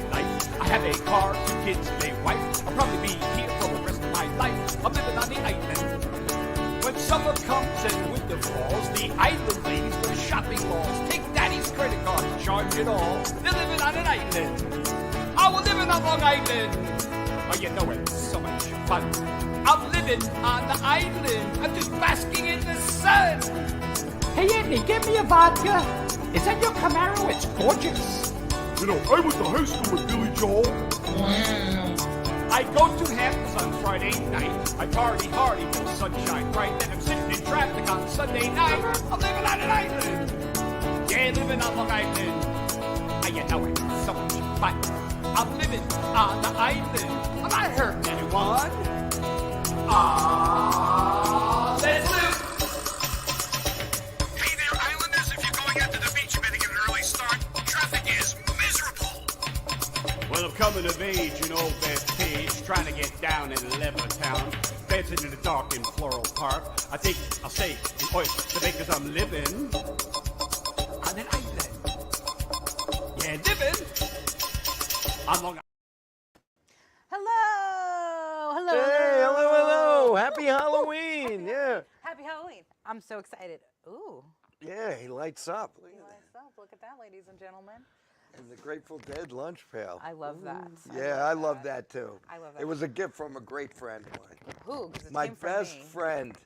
my life. I have a car, 2 kids, and a wife. I'll probably be here for the rest of my life. I'm living on the island. When summer comes and winter falls, the island ladies go to shopping malls. Take daddy's credit card and charge it all. They're living on an island. Oh, we're living on Long Island. Oh, you know it's so much fun. I'm living on the island. I'm just basking in the sun. Hey, Andy, give me a vodka. Is that your Camaro? It's gorgeous. You know, I went to high school with Billy Joel. I go to Hamptons on Friday night. I party hard till sunshine bright. Then I'm sitting in traffic on Sunday night. I'm living on an island. Yeah, living on Long Island. Ah, you know it's so much fun. I'm living on the island. I'm not hurting anyone. Ah, let's live. Hey there, Islanders. If you're going out to the beach, you better get an early start. Traffic is miserable. Well, I'm coming of age in Old Bethpage, trying to get down in Levittown. Dancing in the dark in Floral Park. I think I'll stay in Oyster Bay because I'm living on an island. Yeah, living on Long Island. Hello. Hey, hello. Happy Halloween. Yeah. Happy Halloween. I'm so excited. Ooh. Yeah, he lights up. Look at that. Lights up. Look at that, ladies and gentlemen. And the Grateful Dead lunch pail. I love that. Yeah, I love that too. I love that. It was a gift from a great friend of mine. Who? 'Cause it My came from best me. friend.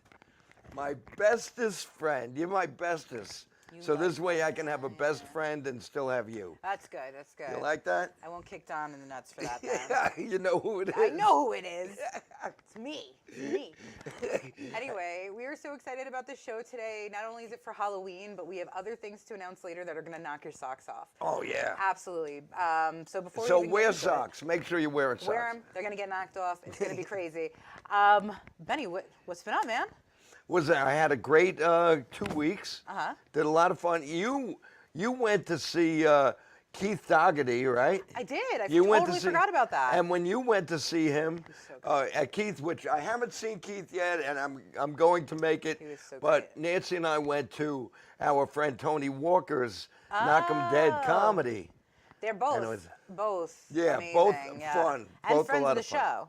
My bestest friend. You're my bestest. So this way I can have a best friend and still have you. That's good. That's good. You like that? I won't kick Don in the nuts for that. Then. Yeah, you know who it is. I know who it is. It's me. It's me. Anyway, we are so excited about this show today. Not only is it for Halloween, but we have other things to announce later that are going to knock your socks off. Oh, yeah. Absolutely. So before So we even wear get into it, socks. Make sure you're wearing socks. wear them. They're going to get knocked off. It's going to be crazy. Benny, what's been up, man? I had a great 2 weeks. Uh-huh. Did a lot of fun. You went to see Keith Dougherty, right? I did. I You went totally to see, forgot about that. And when you went to see him so at Keith, which I haven't seen Keith yet, and I'm going to make it. He was so but great. Nancy and I went to our friend Tony Walker's Knock 'em Dead comedy. They're And it both was- amazing. Yeah, both fun. And Both a friends lot of the of fun. show.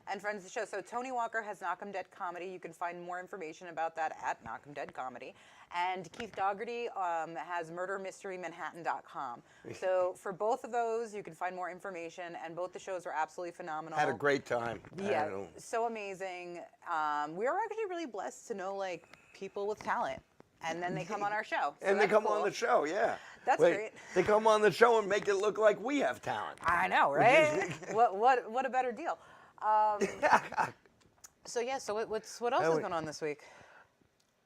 And friends of the show. So Tony Walker has Knock 'em Dead Comedy. You can find more information about that at Knock 'em Dead Comedy. And Keith Dougherty has murdermysterymanhattan.com. So for both of those, you can find more information. And both the shows were absolutely phenomenal. Had a great time. Yeah, so amazing. We are actually really blessed to know like people with talent. And then they come on our show. So And they that's come cool. on the show, yeah. That's great. They come on the show and make it look like we have talent. I know, right? what a better deal. So yeah, so what else is going on this week?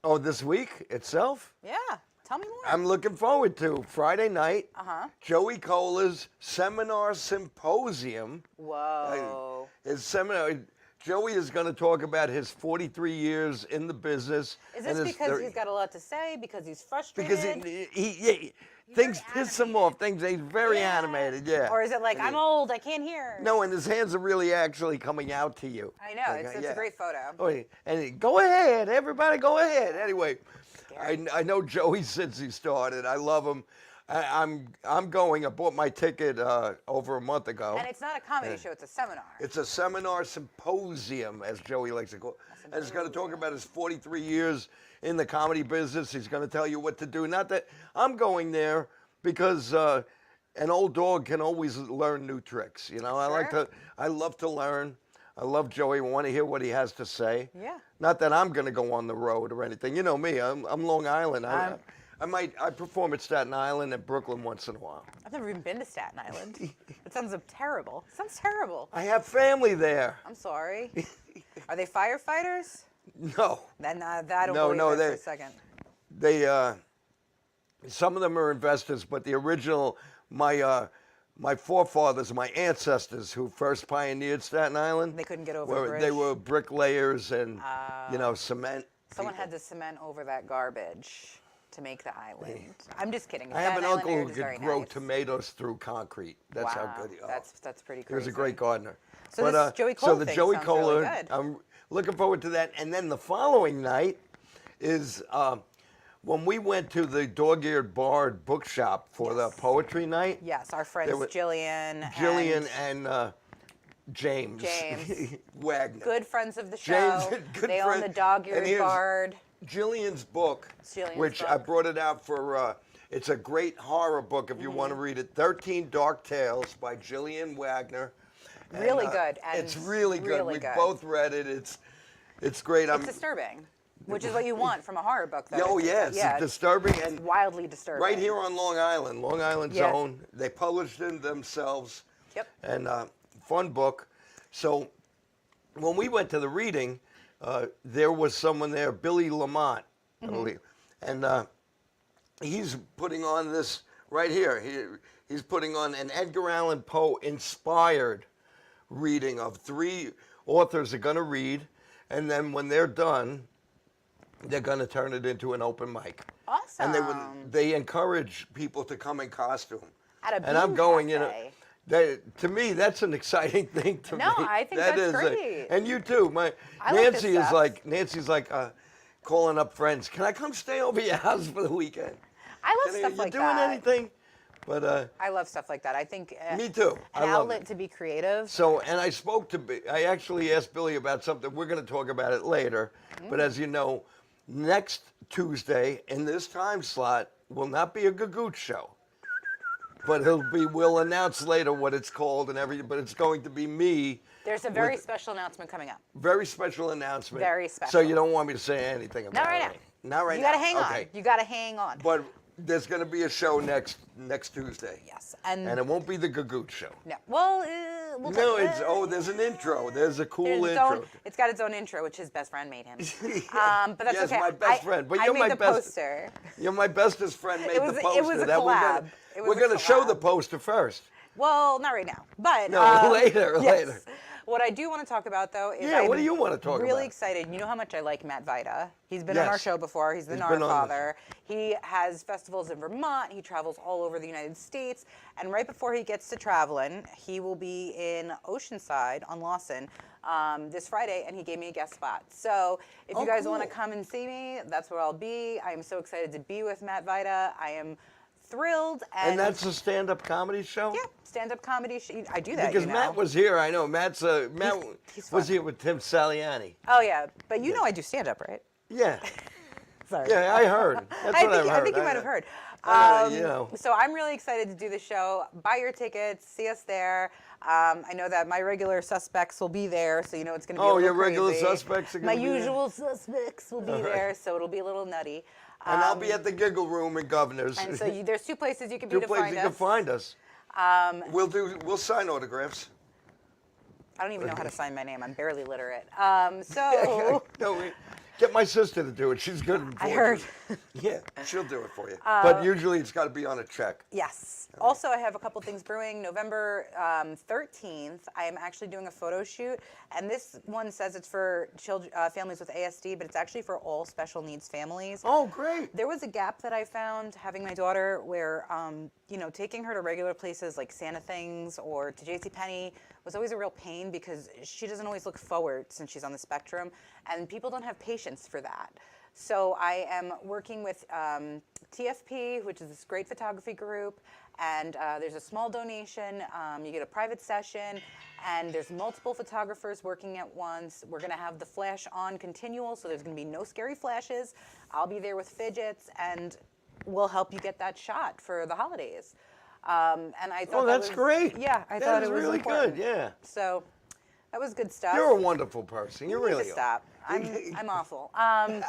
Oh, this week itself? Yeah, tell me more. I'm looking forward to Friday night, Uh-huh. Joey Cola's Seminar Symposium. Whoa. His seminar, Joey is going to talk about his 43 years in the business. Is and this his because 30 he's got a lot to say? Because he's frustrated? Because things piss him off. He's very animated, yeah. Or is it like, I'm old, I can't hear? No, and his hands are really actually coming out to you. I know, it's a great photo. Oh, and go ahead, everybody, go ahead. Anyway, I know Joey since he started. I love him. I'm going. I bought my ticket over a month ago. And it's not a comedy show, it's a seminar. It's a seminar symposium, as Joey likes to call it. And it's going to talk about his 43 years in the comedy business. He's going to tell you what to do. Not that I'm going there because an old dog can always learn new tricks. You know, I love to learn. I love Joey. I want to hear what he has to say. Yeah. Not that I'm going to go on the road or anything. You know me. I'm Long Island. I perform at Staten Island and Brooklyn once in a while. I've never even been to Staten Island. It sounds terrible. It sounds terrible. I have family there. I'm sorry. Are they firefighters? No. Then I don't believe it for a second. Some of them are investors, but the original, my forefathers, my ancestors who first pioneered Staten Island. They couldn't get over the bridge. They were bricklayers and, cement. Someone had to cement over that garbage to make the island. I'm just kidding. I have an Staten Island uncle who area is could very grow nice. tomatoes through concrete. That's how good he is. That's pretty crazy. He was a great gardener. So this Joey Cola so the thing Joey sounds Cola, really good. I'm looking forward to that. And then the following night is when we went to the Dog-Eared Bard bookshop for the poetry night. Yes, our friends was Jillian and James. Wagner. Good friends of the show. Good they own friend. the And Dog-Eared here's Bard. Jillian's book, which I brought it out for. It's a great horror book if you want to read it. 13 Dark Tales by Jillian Wagner. Really good. And it's really good. really We good. both read it. It's great. It's disturbing, which is what you want from a horror book, though. Oh yes, it's disturbing and wildly disturbing. right here on Long Island's Yeah. own. They published it themselves. Yep. And fun book. So when we went to the reading, there was someone there, Billy Lamont, I believe, and he's putting on this right here. He's putting on an Edgar Allan Poe inspired reading of 3 authors are going to read, and then when they're done, they're going to turn it into an open mic. Awesome. And they encourage people to come in costume. At a And I'm bean going, cafe. to me, that's an exciting thing to me. No, I think that's is great. And you too. I like this stuff. Nancy's like calling up friends. Can I come stay over your house for the weekend? I love stuff like you doing that. anything? But I love stuff like that. I think me too. An I love outlet it. to be creative. So, and I actually asked Billy about something. We're going to talk about it later. But as you know, next Tuesday in this time slot will not be a Gagootz show. But we'll announce later what it's called and everything. But it's going to be me. There's a very special announcement coming up. Very special announcement. Very special. So you don't want me to say anything about Not right it? Not right You now. gotta hang Okay. on. You gotta hang on. But there's going to be a show next Tuesday. Yes, And it won't be the Gagootz show. no. Well, we'll No, talk- there's an intro. There's a cool There's its intro. own- it's got its own intro, which his best friend made him. But that's Yes, okay. my best friend. But I you're made my the best. poster. You're my bestest friend. Made was- the it poster. was a That collab. It was we're a gonna show the collab. poster first. Well, not right now, but No, later. yes. Later. What I do want to talk about, though, is Yeah, I'm what do you wanna talk really about? excited. You know how much I like Matt Vida. He's been on our Yes. show before. He's the He's Nar been on Father. He has festivals in Vermont. He travels all over the United States. And right before he gets to traveling, he will be in Oceanside on Lawson this Friday, and he gave me a guest spot. So if you guys want to cool. come and see me, that's where I'll be. I am so excited to be with Matt Vida. I am thrilled. And that's a stand-up comedy show. Yeah, stand-up comedy. I do that, Because you know. Matt was here. I know Matt he's was fun. here with Tim Saliani. Oh yeah, but you know I do stand-up, right? Yeah. Sorry. Yeah, I heard. That's I what think, I heard. I think you might have heard. you know. So I'm really excited to do the show. Buy your tickets. See us there. I know that my regular suspects will be there, so you know it's going to be a Oh, little your regular crazy. suspects are My gonna be there? usual suspects will be there, so it'll be a little nutty. And I'll be at the Giggle Room in Governors. And so there's 2 places you can be Two to places find you us. can find us. We'll sign autographs. I don't even know how to sign my name. I'm barely literate. So No, get my sister to do it. She's good. In I heard. Yeah, she'll do it for you. But usually it's got to be on a check. Yes. Also, I have a couple things brewing. November 13th, I am actually doing a photo shoot, and this one says it's for children, families with ASD, but it's actually for all special needs families. Oh, great. There was a gap that I found having my daughter where, taking her to regular places like Santa Things or to JCPenney was always a real pain because she doesn't always look forward since she's on the spectrum, and people don't have patience for that. So I am working with TFP, which is this great photography group, and there's a small donation. You get a private session, and there's multiple photographers working at once. We're going to have the flash on continual, so there's going to be no scary flashes. I'll be there with fidgets, and we'll help you get that shot for the holidays. And I thought that's great. Yeah, I That thought is it was really important. good, yeah. So that was good stuff. You're a wonderful person. You You need really to are. stop. I'm awful. And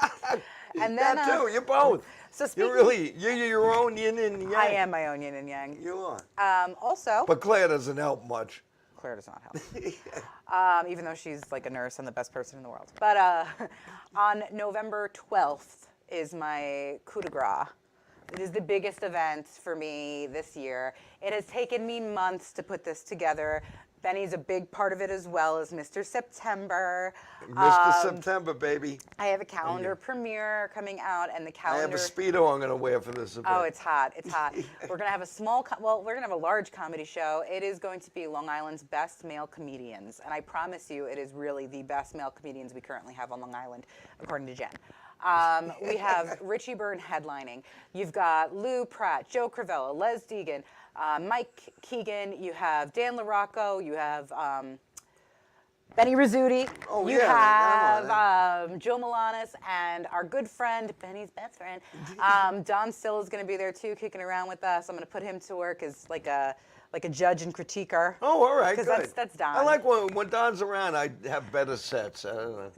then That too. You're both. so speaking, You're your own yin and yang. I am my own yin and yang. You are. Also, But Claire doesn't help much. Claire does not help, even though she's like a nurse and the best person in the world. But on November 12th is my coup de grace. It is the biggest event for me this year. It has taken me months to put this together. Benny's a big part of it as well as Mr. September. Mr. September, baby. I have a calendar premiere coming out, and the I calendar. have a Speedo I'm going to wear for this event. Oh, it's hot. It's hot. We're going to have we're going to have a large comedy show. It is going to be Long Island's best male comedians. And I promise you, it is really the best male comedians we currently have on Long Island, according to Jen. We have Richie Byrne headlining. You've got Lou Pratt, Joe Cravella, Les Deegan, Mike Keegan. You have Dan LaRocco. You have Benny Rizzuti. Oh, you yeah, have Joe Milanes and our good friend, Benny's best friend, Don Still is going to be there too, kicking around with us. I'm going to put him to work as like a judge and critiquer. Oh, all right, good. Because that's Don. I like when Don's around. I have better sets. I don't know.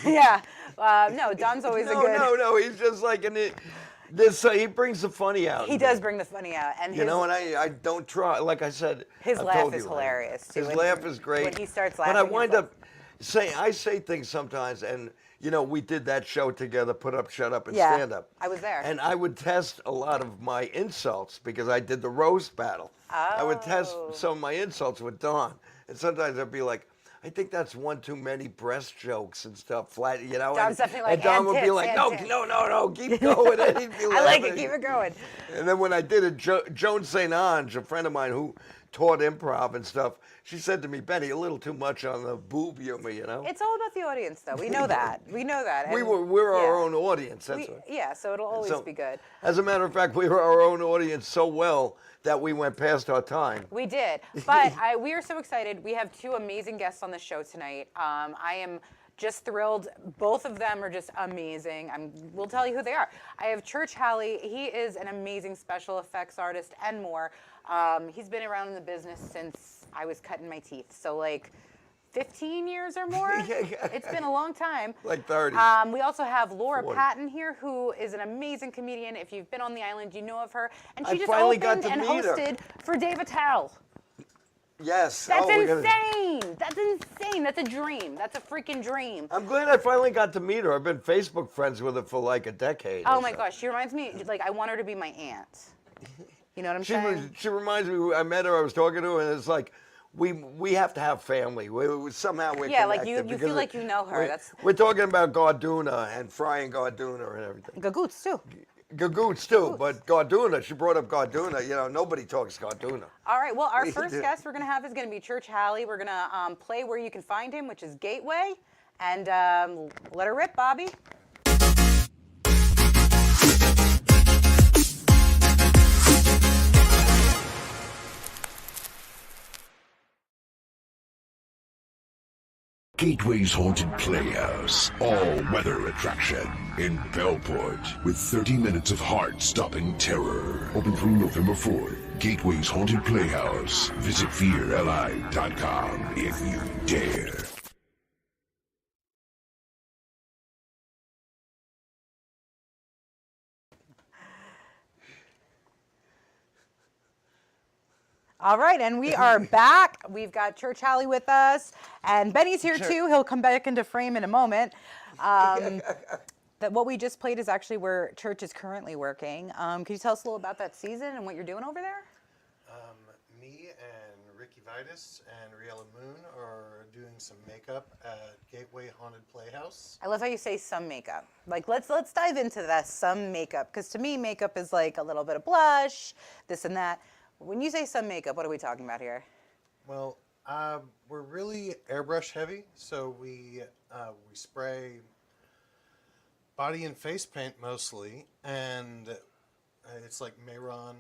Yeah. No, Don's always a good. No. He's just like he brings the funny out. He does bring the funny out, and and I don't try. Like I said, his I've laugh told is you, hilarious too. His laugh is great. When he starts laughing, but I wind up saying I say things sometimes, and we did that show together, Put Up, Shut Up, and Stand Up. I was there. And I would test a lot of my insults because I did the roast battle. I would test some of my insults with Don, and sometimes I'd be like, I think that's one too many breast jokes and stuff. Flat, Don's definitely like, and Don and would be tits, like, and no, tits. no, keep going. And he'd be I like it. laughing. Keep it going. And then when I did it, Joan St. Ange, a friend of mine who taught improv and stuff, she said to me, Benny, a little too much on the boob humor, It's all about the audience, though. We know that. We know that. And we're our own audience. That's what. Yeah, so it'll always be good. As a matter of fact, we were our own audience so well that we went past our time. We did, but we are so excited. We have two amazing guests on the show tonight. I am just thrilled. Both of them are just amazing. We'll tell you who they are. I have Church Halley. He is an amazing special effects artist and more. He's been around in the business since I was cutting my teeth, so like 15 years or more. It's been a long time. Like 30. We also have Laura 40. Patton here, who is an amazing comedian. If you've been on the island, you know of her. And she I just finally opened got to and meet her. hosted for Dave Attell. Yes. That's we're gonna- insane. That's insane. That's a dream. That's a freaking dream. I'm glad I finally got to meet her. I've been Facebook friends with her for like a decade. Oh or my so. gosh, she reminds me, like, I want her to be my aunt. You know what I'm saying? She reminds me. I met her. I was talking to her, and it's like we have to have family. Somehow we're Yeah, like connected you because feel like you know her. We're talking about Garduna and frying Garduna and everything. Gagootz too. Gagootz too, but Garduna. She brought up Garduna. Nobody talks Garduna. All right. Well, our first guest we're gonna have is gonna be Church Halley. We're gonna play where you can find him, which is Gateway, and let her rip, Bobby. Gateway's Haunted Playhouse, all-weather attraction in Bellport with 30 minutes of heart-stopping terror. Open through November 4th. Gateway's Haunted Playhouse. Visit fearli.com if you dare. All right, and we are back. We've got Church Halley with us, and Benny's here too. He'll come back into frame in a moment. That what we just played is actually where Church is currently working. Can you tell us a little about that season and what you're doing over there? Me and Ricky Vitus and Riella Moon are doing some makeup at Gateway Haunted Playhouse. I love how you say some makeup. Like let's dive into that some makeup, because to me makeup is like a little bit of blush, this and that. When you say some makeup, what are we talking about here? Well, we're really airbrush heavy, so we spray body and face paint mostly, and it's like Mayron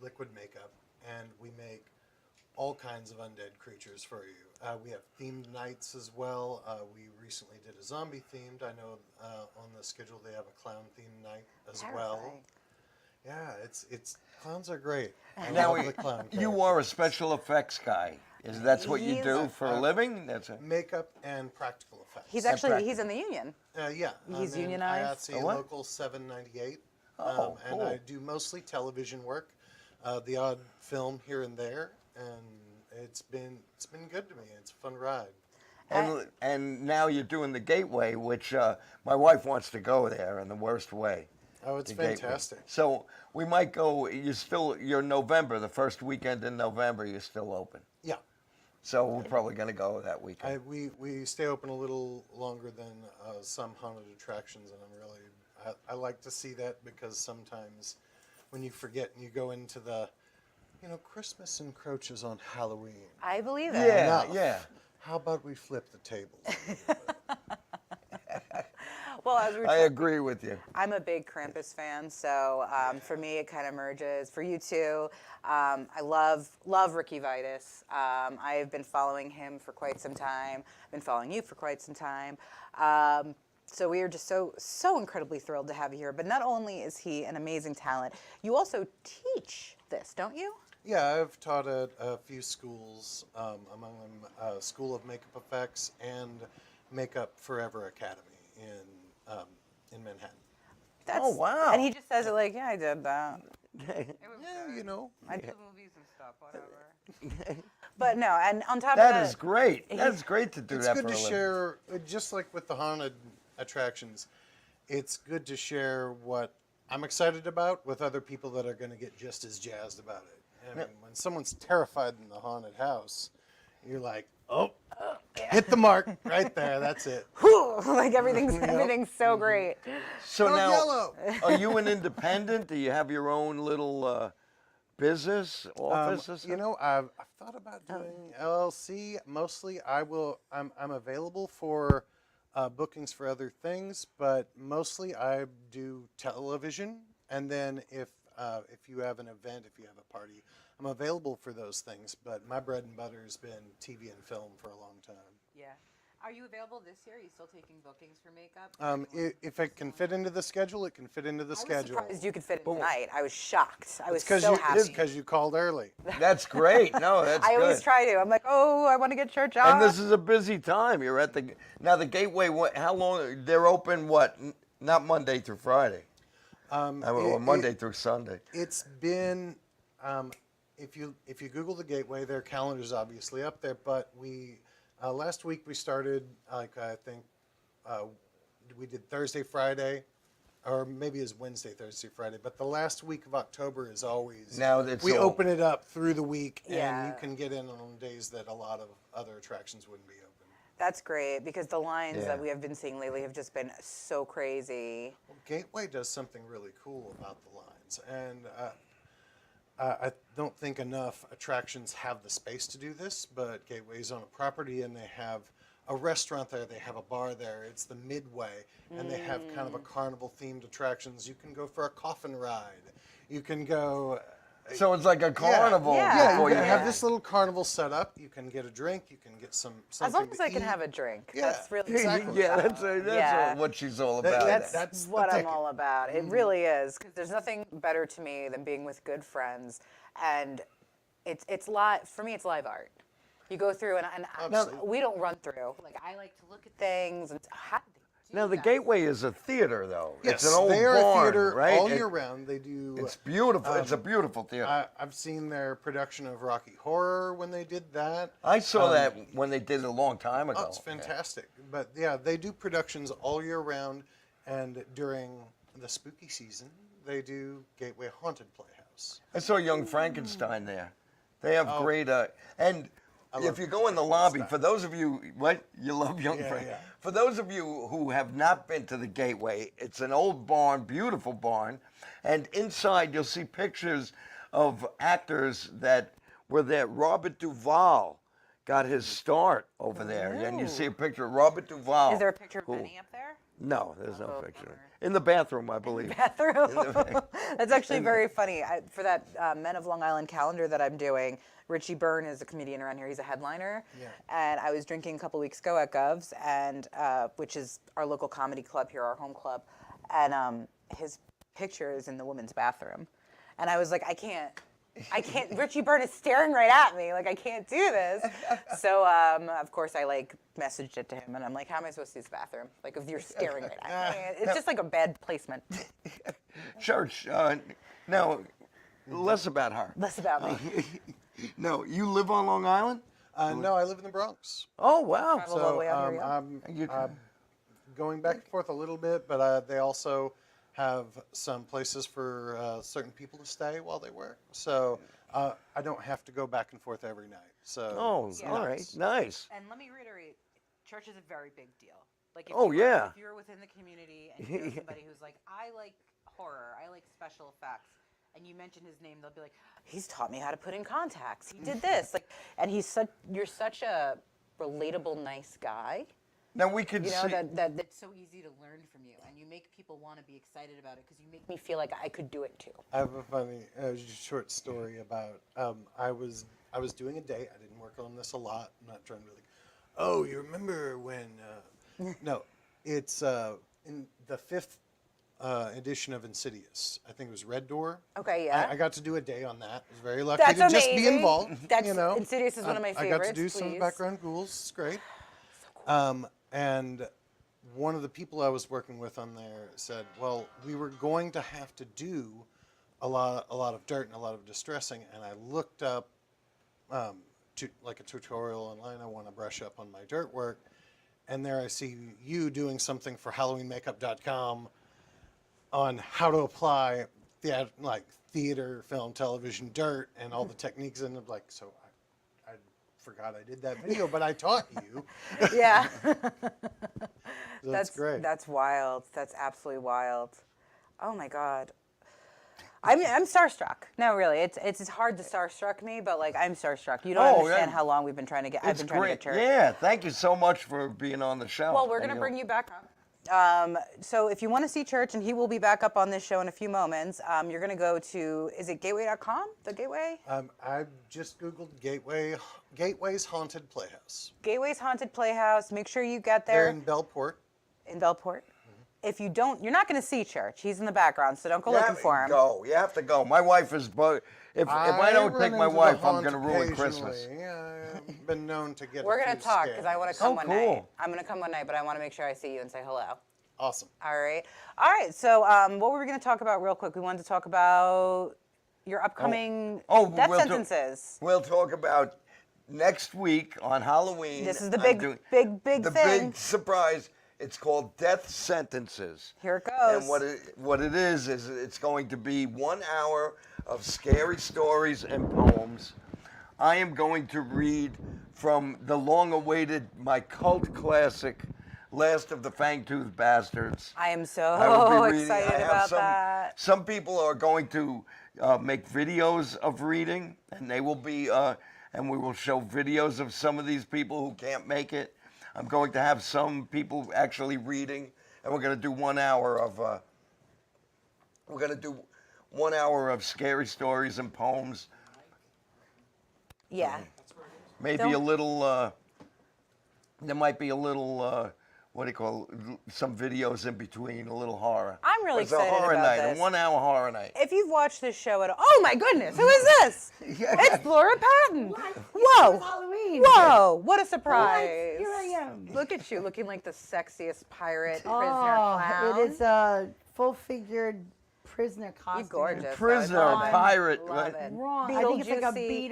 liquid makeup, and we make all kinds of undead creatures for you. We have themed nights as well. We recently did a zombie themed. I know on the schedule they have a clown themed night as well. Yeah, it's clowns are great. I Now, love the clown you are a special effects guy. That's what you do for a living? Makeup and practical effects. He's actually he's in the union. Yeah. He's I'm in unionized? IATSE A what? Local 798. Oh, and cool. I do mostly television work, the odd film here and there, and it's been good to me. It's a fun ride. And now you're doing the Gateway, which my wife wants to go there in the worst way. Oh, it's the Gateway. fantastic. So we might go. You're November, the first weekend in November. You're still open. Yeah. So we're probably going to go that weekend. We stay open a little longer than some haunted attractions, and I like to see that, because sometimes when you forget and you go into the, Christmas encroaches on Halloween. I believe it. Yeah, Enough. yeah. How about we flip the tables? Well, as we were I talking, agree with you. I'm a big Krampus fan, so for me it kind of merges. For you too, I love Ricky Vitus. I've been following him for quite some time. I've been following you for quite some time. So we are just so incredibly thrilled to have you here. But not only is he an amazing talent, you also teach this, don't you? Yeah, I've taught at a few schools, among them School of Makeup Effects and Makeup Forever Academy in Manhattan. Oh, wow. And he just says it like, yeah, I did that. Yeah, you know. I do movies and stuff, whatever. But no, and on top of That that, is great. That's great to do It's that good for to a living. share, just like with the haunted attractions, it's good to share what I'm excited about with other people that are going to get just as jazzed about it. I mean, when someone's terrified in the haunted house, you're like, oh, hit the mark right there. That's it. whew, like everything's so great. So Go now, yellow. are you an independent? Do you have your own little business office or something? You know, I've thought about doing LLC. Mostly, I'm available for bookings for other things, but mostly I do television. And then if you have an event, if you have a party, I'm available for those things. But my bread and butter has been TV and film for a long time. Yeah. Are you available this year? Are you still taking bookings for makeup? If it can fit into the schedule, it can fit into the I was schedule. surprised you could fit in tonight. I was shocked. I was It's so happy. because you called early. That's great. No, that's I good. always try to. I'm like, oh, I want to get church off. And this is a busy time. You're at the Gateway. How long? They're open? What? Not Monday through Friday. Or Monday through Sunday. It's been, if you Google the Gateway, their calendar's obviously up there. But we last week we started, I think we did Thursday, Friday, or maybe it's Wednesday, Thursday, Friday. But the last week of October is always we open it up through the week, and you can get in on days that a lot of other attractions wouldn't be open. That's great because the lines that we have been seeing lately have just been so crazy. Well, Gateway does something really cool about the lines, and I don't think enough attractions have the space to do this, but Gateway's on a property and they have a restaurant there, they have a bar there, it's the Midway, and they have kind of a carnival themed attractions. You can go for a coffin ride, you can go... So it's like a carnival. Yeah. before you you have this little carnival set up, you can get a drink, you can get something As long as to I can eat. have a drink. Yeah, That's really exactly. Yeah, that's Yeah. what she's all about. That's the what I'm ticket. all about. It really is. 'Cause there's nothing better to me than being with good friends, and it's live. For me, it's live art. You go through and we don't run through. Like I like to look at things and how did they do Now the that? Gateway is a theater, though. Yes, it's an old they are barn, a theater right? all year round. They do. It's beautiful. It's a beautiful theater. I've seen their production of Rocky Horror when they did that. I saw that when they did it a long time ago. Oh, it's fantastic. But yeah, they do productions all year round, and during the spooky season, they do Gateway Haunted Playhouse. I saw Young Frankenstein there. They have great and if you go in the lobby, for those of you, you love Young Frankenstein. yeah. For those of you who have not been to the Gateway, it's an old barn, beautiful barn, and inside you'll see pictures of actors that were there. Robert Duvall got his start over there, and you see a picture of Robert Duvall. Is there a picture of Benny up there? No, there's no picture. In the bathroom, I believe. That's actually very funny. For that Men of Long Island calendar that I'm doing, Richie Byrne is a comedian around here. He's a headliner. Yeah. And I was drinking a couple weeks ago at Gov's, and which is our local comedy club here, our home club. And his picture is in the women's bathroom. And I was like, I can't. Richie Byrne is staring right at me. Like, I can't do this. So, of course, I messaged it to him, and I'm like, how am I supposed to use the bathroom? Like, if you're staring right at me. It's just like a bad placement. Church, now, less about her. Less about me. No, you live on Long Island? No, I live in the Bronx. Oh, wow. Travel all the way out here, I'm going back and forth a little bit, but they also have some places for certain people to stay while they work. So I don't have to go back and forth every night. So all right, nice. And let me reiterate, church is a very big deal. Like, if yeah. if you're within the community and you know somebody who's like, I like horror, I like special effects, and you mention his name, they'll be like, he's taught me how to put in contacts. He did this. And you're such a relatable, nice guy Now we could You know, see. that's so easy to learn from you, and you make people want to be excited about it because you make me feel like I could do it too. I have a funny, short story about. I was doing a date. I didn't work on this a lot. I'm not trying to be like, oh, you remember when? No, it's in the 5th edition of Insidious. I think it was Red Door. Okay, yeah. I got to do a day on that. I was very lucky That's to just be amazing. involved. That's you know, Insidious is one of my I got to favorites, do some please. background ghouls. It's great. And one of the people I was working with on there said, "Well, we were going to have to do a lot of dirt and a lot of distressing." And I looked up like a tutorial online. I want to brush up on my dirt work, and there I see you doing something for HalloweenMakeup.com on how to apply theater, film, television dirt and all the techniques. And I'm like, so I forgot I did that video, but I taught you. Yeah. That's great. That's wild. That's absolutely wild. Oh my God. I'm starstruck. No, really, it's hard to starstruck me, but like I'm starstruck. You don't understand how long we've been trying to get. I've been trying to get church. Yeah, thank you so much for being on the show. Well, we're gonna bring you back up. So if you want to see Church, and he will be back up on this show in a few moments, you're gonna go to, is it gateway.com? The Gateway? I just Googled Gateway's Haunted Playhouse. Gateway's Haunted Playhouse. Make sure you get They're there. in Bellport. In Bellport. If you don't, you're not going to see Church. He's in the background, so don't go looking for him. You have to go. My wife is. If I don't take my wife, I'm going to ruin Christmas. Yeah, I've been known to get. We're going to talk because I want to come one night. Cool. I'm going to come one night, but I want to make sure I see you and say hello. Awesome. All right. So what were we going to talk about real quick? We wanted to talk about your upcoming death sentences. We'll talk about next week on Halloween. This is the big thing. The big surprise. It's called Death Sentences. Here it goes. And what it is it's going to be 1 hour of scary stories and poems. I am going to read from the long-awaited, my cult classic, Last of the Fangtooth Bastards. I am so excited about that. Some people are going to make videos of reading, and they will be, and we will show videos of some of these people who can't make it. I'm going to have some people actually reading, and we're going to do 1 hour of. We're going to do 1 hour of scary stories and poems. Yeah. Maybe a little. There might be a little. What do you call it? Some videos in between, a little horror. I'm really excited about this. It's a horror night, this. a 1 hour horror night. If you've watched this show at all, oh my goodness, who is this? It's Laura Patton. Whoa. Halloween. Whoa, what a surprise. Here I am. Look at you, looking like the sexiest pirate prisoner Oh, clown. it is a full-figured prisoner costume. You're gorgeous. Prisoner, I pirate, love right? it. Wrong. I think it's like a Beetlejuicy.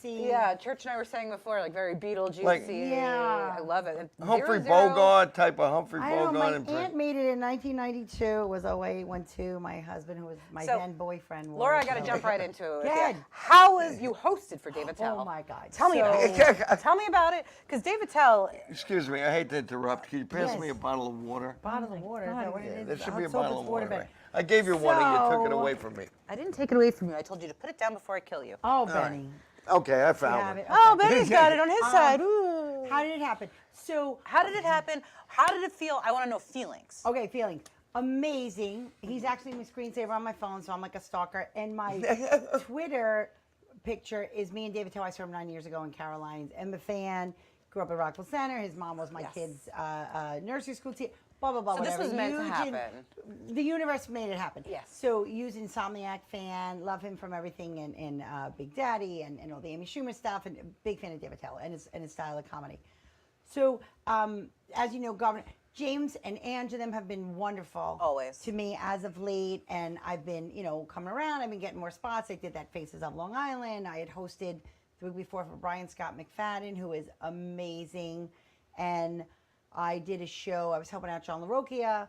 Beetlejuicy. Yeah, Church and I were saying before, like very Beetlejuicy. Yeah. I love it. And Humphrey 00 Bogart type of Humphrey I know, Bogart. my aunt made it in 1992. It was 0812. My husband, who was my So, then boyfriend, wore Laura, I it, got to so- jump right into it. Go ahead. How was you hosted for David Tell? Oh my God. Tell me about it. Tell me about it, because David Tell. Excuse me, I hate to interrupt. Can you pass Yes. me a bottle of water? Bottle of water. Is that what it is? There should Hot be a soap bottle is of water. better. I gave you one and you took it So- away from me. I didn't take it away from you. I told you to put it down before I kill you. Oh, Benny. Okay, I You found have it. it? Oh, Okay. Benny's got it on his side. Ooh. How did it happen? So, How did it happen? How did it feel? I want to know feelings. okay, feelings. Amazing. He's actually my screensaver on my phone, so I'm like a stalker. And my Twitter picture is me and David Tell. I saw him 9 years ago in Caroline's. I'm a fan. Grew up at Rockville Center. His mom was my Yes. kid's nursery school teacher. Blah, blah, blah, So this whatever. was meant to Huge happen. The universe made it happen. Yes. So, huge Insomniac fan. Love him from everything in Big Daddy and all the Amy Schumer stuff. And big fan of David Tell and his style of comedy. So, as you know, Governor James and Ange and them have been wonderful. Always. To me as of late. And I've been, coming around. I've been getting more spots. I did that Faces of Long Island. I had hosted the week before for Brian Scott McFadden, who is amazing. And I did a show. I was helping out John LaRocchia.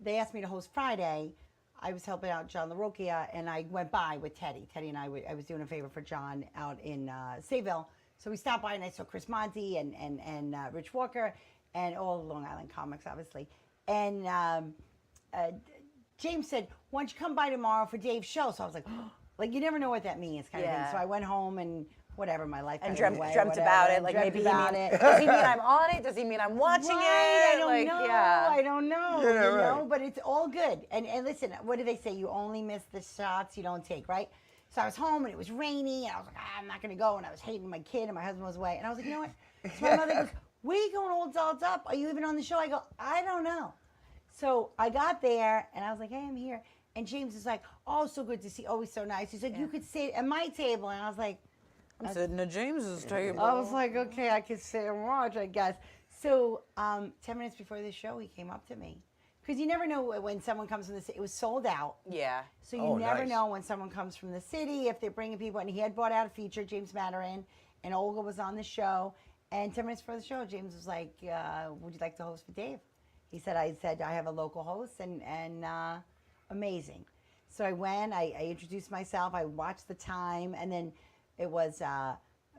They asked me to host Friday. I was helping out John LaRocchia, and I went by with Teddy. Teddy and I was doing a favor for John out in Sayville. So we stopped by, and I saw Chris Monti and Rich Walker and all Long Island comics, obviously. And James said, why don't you come by tomorrow for Dave's show? So I was like, oh, Like you never know what that means, kind of thing. Yeah. So I went home and whatever, my life And got dreamt away, whatever, about it. and Like dreamt maybe about he mean, it. does he mean I'm on it? Does he mean I'm watching Right, it? I don't like, know. Yeah. I don't know. Yeah, you right. know, but it's all good. And listen, what do they say? You only miss the shots you don't take, right? So I was home and it was rainy, and I was like, I'm not gonna go. And I was hating my kid, and my husband was away. And I was like, you know what? So my mother goes, where are you going all dolled up? Are you even on the show? I go, I don't know. So I got there, and I was like, hey, I'm here. And James is like, oh, so good to see. Always so nice. He's like, you could sit at my table. And I was like, I'm sitting at James's table. I was like, okay, I could sit and watch, I guess. So 10 minutes before the show, he came up to me. Because you never know when someone comes from the city. It was sold out. Yeah. So you Oh, never nice. know when someone comes from the city, if they're bringing people. And he had bought out a feature, James Madarin, and Olga was on the show. And 10 minutes before the show, James was like, would you like to host for Dave? He said, I have a local host, and amazing. So I went, I introduced myself, I watched the time, and then it was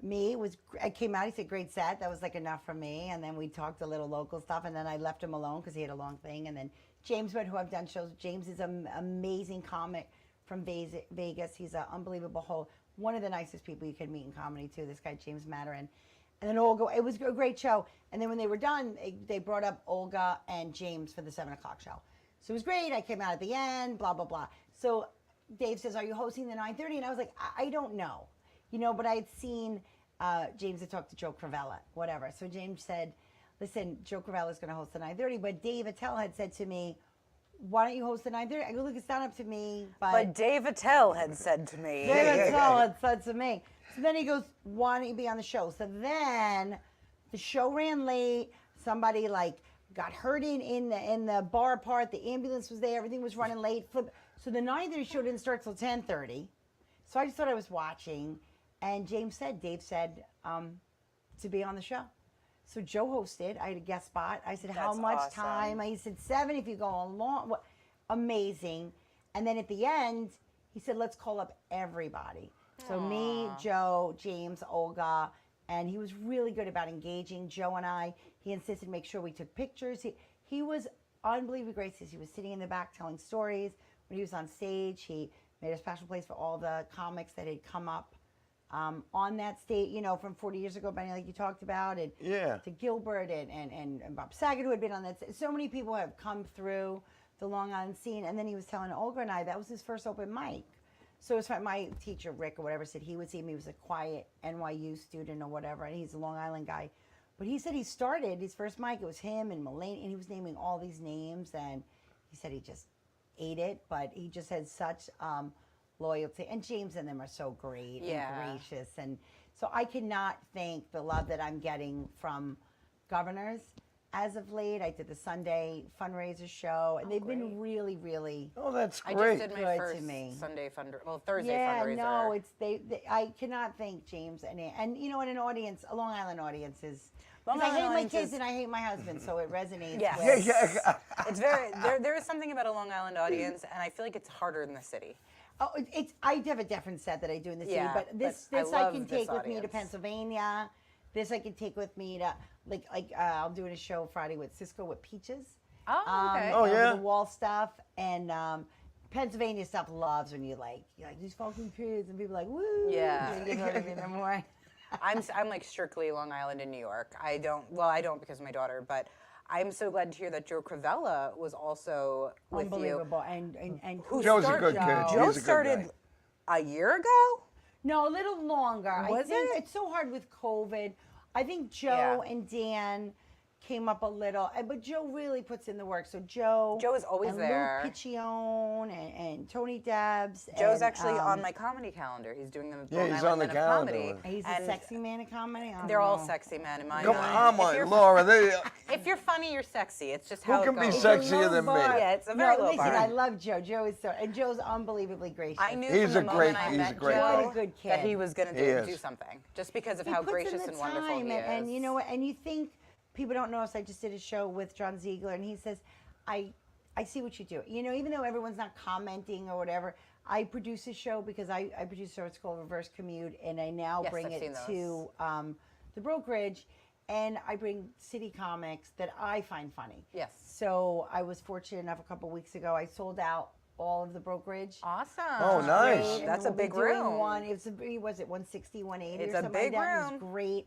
me. I came out, he said, great set. That was like enough for me. And then we talked a little local stuff, and then I left him alone because he had a long thing. And then James Wood, who I've done shows with, James is an amazing comic from Vegas. He's an unbelievable one of the nicest people you can meet in comedy, too, this guy, James Madarin. And then Olga, it was a great show. And then when they were done, they brought up Olga and James for the 7 o'clock show. So it was great. I came out at the end, blah, blah, blah. So Dave says, are you hosting the 9:30? And I was like, I don't know. You know, but I had seen James had talked to Joe Cravella, whatever. So James said, listen, Joe Cravella is going to host the 9:30. But Dave Attell had said to me, why don't you host the 9:30? I go, look, it's not up to me. But Dave Attell had said to me. Dave Attell had said to me. So then he goes, why don't you be on the show? So then the show ran late. Somebody like got hurt in the bar part. The ambulance was there. Everything was running late. So the 9:30 show didn't start till 10:30. So I just thought I was watching. And Dave said to be on the show. So Joe hosted. I had a guest spot. I said, how That's much awesome. time? He said 7 if you go along. Amazing. And then at the end, he said, let's call up everybody. So me, Joe, James, Olga, and he was really good about engaging Joe and I. He insisted to make sure we took pictures. He was unbelievably gracious. He was sitting in the back telling stories. When he was on stage, he made a special place for all the comics that had come up on that stage, you know, from 40 years ago, Benny, like you talked about, and to Gilbert and Bob Saget, who had been on that. So many people have come through the Long Island scene. And then he was telling Olga and I, that was his first open mic. So it was my teacher, Rick, or whatever, said he would see me. He was a quiet NYU student or whatever, and he's a Long Island guy. But he said he started his first mic, it was him and Mulaney, and he was naming all these names, and he said he just ate it, but he just had such loyalty. And James and them are so great and gracious. And so I cannot thank the love that I'm getting from governors. As of late, I did the Sunday fundraiser show, and they've been really, really. Oh, that's I great. just did my Good first to me. Sunday Thursday Yeah, fundraiser. no, it's they. I cannot thank James and you know, in an audience, a Long Island audience is. Long I hate Island my audience kids is- and I hate my husband, so it resonates. Yes. with- It's very there is something about a Long Island audience, and I feel like it's harder in the city. Oh, it's. I have a different set that I do in the city, Yeah, but this but I this I love can this take with me to audience. Pennsylvania. This I can take with me to I'm doing a show Friday with Cisco with Peaches. Oh, okay. Oh, you know, yeah? the wall stuff and Pennsylvania stuff loves when you're like these fucking kids and people are like woo. Yeah. You know what I mean? They're more. I'm like strictly Long Island in New York. I don't because of my daughter, but I'm so glad to hear that Joe Cravella was also with you. Unbelievable and Who Joe's a started- good kid. Joe He's a good started guy. a year ago. No, a little longer. I Was think it? it's so hard with COVID. I think Joe and Dan came up a little, but Joe really puts in the work. So Joe is always and there. Lou Piccione and Tony Debs. Joe's and, actually on my comedy calendar. He's doing the Yeah, Long he's Island on the Men of calendar Comedy. with- He's a And sexy man of comedy. I don't They're all know. sexy men in my Come mind. on, If you're- Laura. If you're funny, you're sexy. It's just Who how can it be goes. sexy? Sexier Low than me. bar. Yeah, it's a very no, low listen, bar. I love Joe. Joe is so, and Joe's unbelievably gracious. I knew He's from the a great- moment I he's a met great Joe guy. What a good that kid. he was going He to is. do something, just because of He how puts in gracious the and wonderful time, he is. and you know what? And you think people don't notice. I just did a show with John Ziegler, and he says, I see what you do. You know, even though everyone's not commenting or whatever, I produce a show because I produce a show. It's called Reverse Commute, and I now Yes, bring I've it seen to the brokerage, and I bring city comics that I find funny. Yes. So I was fortunate enough a couple weeks ago. I sold out all of the brokerage. Awesome. Oh, nice. Great, and That's then a we'll big be doing room. One, was it 160, 180 It's or a something big like that? It was room. great.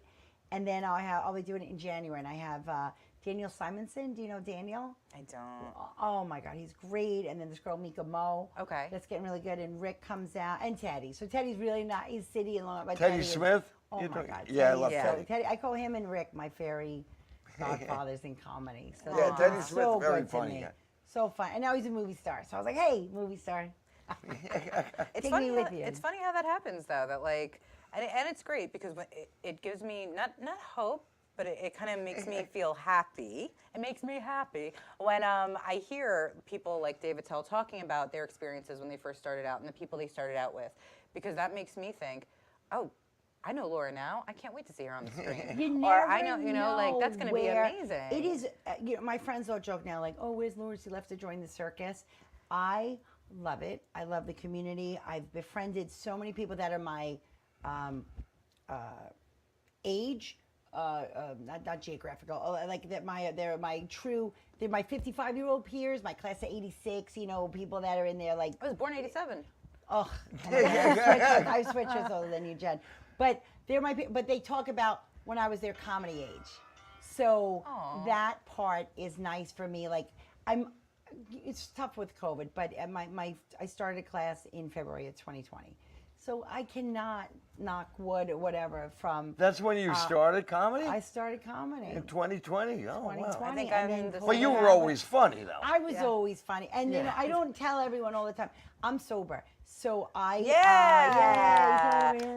And then I'll be doing it in January, and I have Daniel Simonson. Do you know Daniel? I don't. Oh my God, he's great. And then this girl Mika Mo. Okay. That's getting really good. And Rick comes out, and Teddy. So Teddy's really not. He's city and long. But Teddy is- Smith? Oh You my don't- God. yeah, I Teddy love is Teddy. Teddy. I call him and Rick my fairy godfathers in comedy. So Yeah, they've Teddy been Smith's so very good to funny me. guy. So fun. And now he's a movie star. So I was like, hey, movie star. It's Take funny. me with you. It's funny how that happens, though. That like, and it's great because it gives me not hope, but it kind of makes me feel happy. It makes me happy when I hear people like David Tell talking about their experiences when they first started out and the people they started out with, because that makes me think, oh, I know Laura now. I can't wait to see her on the screen. You or never I know, like that's going to be where- amazing. It is. My friends all joke now, like, "Oh, where's Laura? She left to join the circus." I love it. I love the community. I've befriended so many people that are my age, not geographical. Like that, they're my 55-year-old peers, my class of '86. You know, people that are in there like. I was born '87. Oh, I switched years older than you, Jen. But but they talk about when I was their comedy age. So that part is nice for me. Like it's tough with COVID, but I started a class in February of 2020. So I cannot knock wood or whatever from. That's when you started comedy? I started comedy. In 2020. Oh, 2020. wow. I think and I'm then the COVID But you were happened. always funny, though. I was always funny, and you know I don't tell everyone all the time. I'm sober, so I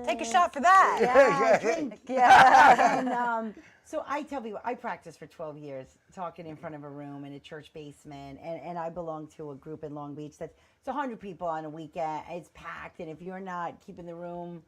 Take a shot for that. Yeah, drink. Yeah. And so I tell people I practiced for 12 years talking in front of a room in a church basement, and I belong to a group in Long Beach that's it's 100 people on a weekend. It's packed, and if you're not keeping the room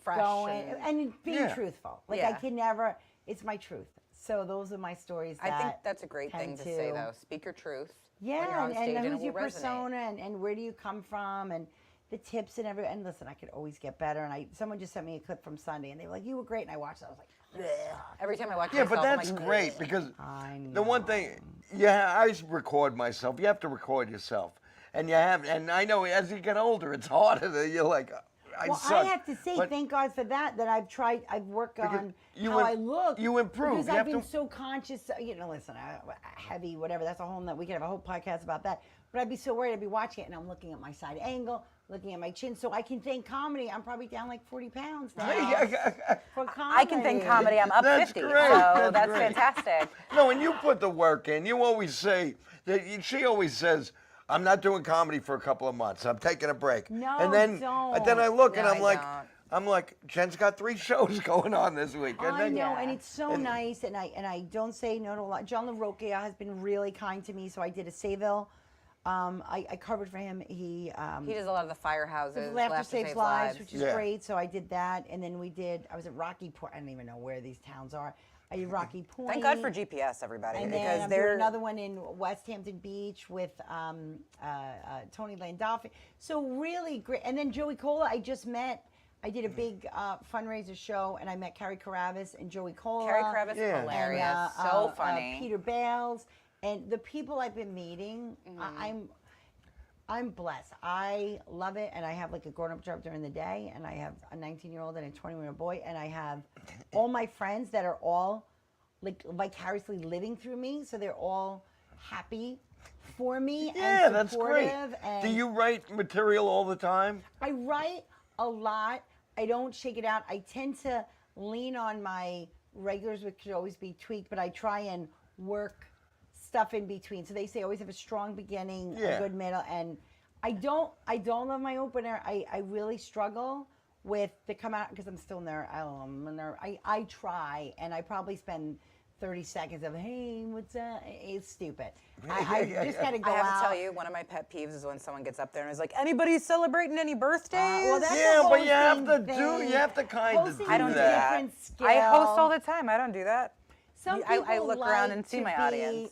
Fresh going and being Yeah. truthful, like Yeah. I can never. It's my truth. So those are my stories. I think that that's a great thing tend to say, though. Speak your truth. when you're Yeah, on stage, and it who's your will resonate. persona, and where do you come from, and the tips and everything. And listen, I could always get better. And someone just sent me a clip from Sunday, and they were like, "You were great," and I watched it. I was like, "Ugh." Every time I watch Yeah, myself, but I'm that's like, great "Ugh." because I the one know. thing, I record myself. You have to record yourself, and and I know as you get older, it's harder. You're like, I Well, suck. I have to say, But thank God for that. That I've worked on you how im- I look. you improve. because You I've have been to- so conscious. Listen, heavy, whatever. That's a whole. We could have a whole podcast about that. But I'd be so worried. I'd be watching it, and I'm looking at my side angle, looking at my chin. So I can thank comedy. I'm probably down like 40 pounds now. For comedy. I can thank comedy. I'm up That's 50, great. so That's that's great. fantastic. No, and you put the work in. You always say that. She always says, "I'm not doing comedy for a couple of months. I'm taking a break." No, and then don't. I look and No, I'm I like, don't. Jen's got 3 shows going on this week. And I then- know, and it's so nice, and I don't say no to a lot. John LaRocchia has been really kind to me, so I did a Sayville. I covered for him. He He does a lot of the firehouses. Laughter Saves Lives, which is Yeah. great. So I did that, and then I was at Rocky Point. I don't even know where these towns are. I did Rocky Point. Thank God for GPS, everybody, And because then I'm they're doing another one in West Hampton Beach with Tony Landolfi. So really great. And then Joey Cola, I just met. I did a big fundraiser show, and I met Carrie Carabas and Joey Cola. Carrie Carabas is Yeah. hilarious, and, so funny. Peter Bales, and the people I've been meeting, I'm blessed. I love it, and I have like a grown-up job during the day, and I have a 19-year-old and a 21-year-old boy, and I have all my friends that are all like vicariously living through me, so they're all happy for me Yeah, and that's great. supportive. And Do you write material all the time? I write a lot. I don't shake it out. I tend to lean on my regulars, which could always be tweaked, but I try and work stuff in between. So they say always have a strong beginning, Yeah. a good middle, and I don't love my opener. I really struggle with the come out because I'm still nervous. I try, and I probably spend 30 seconds of, hey, what's that? It's stupid. I just got to go I have out. to tell you, one of my pet peeves is when someone gets up there and is like, "Anybody celebrating any birthdays?" Well, that's Yeah, a but you have hosting to thing. you have to kind of Hosting do I don't do that. that. different skill. I host all the time. I don't do that. Some I people look around like and see to my be- audience.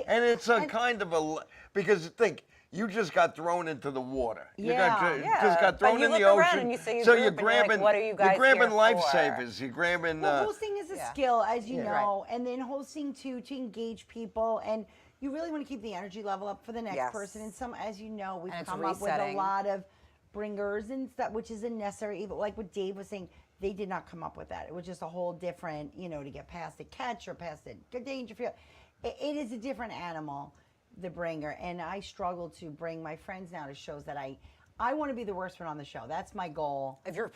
And it's a kind of a because think you just got thrown into the water. You Yeah. just got But thrown you in the look around ocean. and you see your so group you're and you're like, grabbing what are you guys grabbing here for? lifesavers. You're grabbing Well, hosting is a Yeah. skill, as you Yeah. know, and then hosting to engage people. And you really want to keep the energy level up for the next Yes. person. And some, as you know, we've And it's come up with a resetting. lot of bringers and stuff, which is a necessary evil. Like what Dave was saying, they did not come up with that. It was just a whole different, to get past the catch or past the danger field. It is a different animal, the bringer. And I struggle to bring my friends now to shows that I want to be the worst one on the show. That's my goal. If you're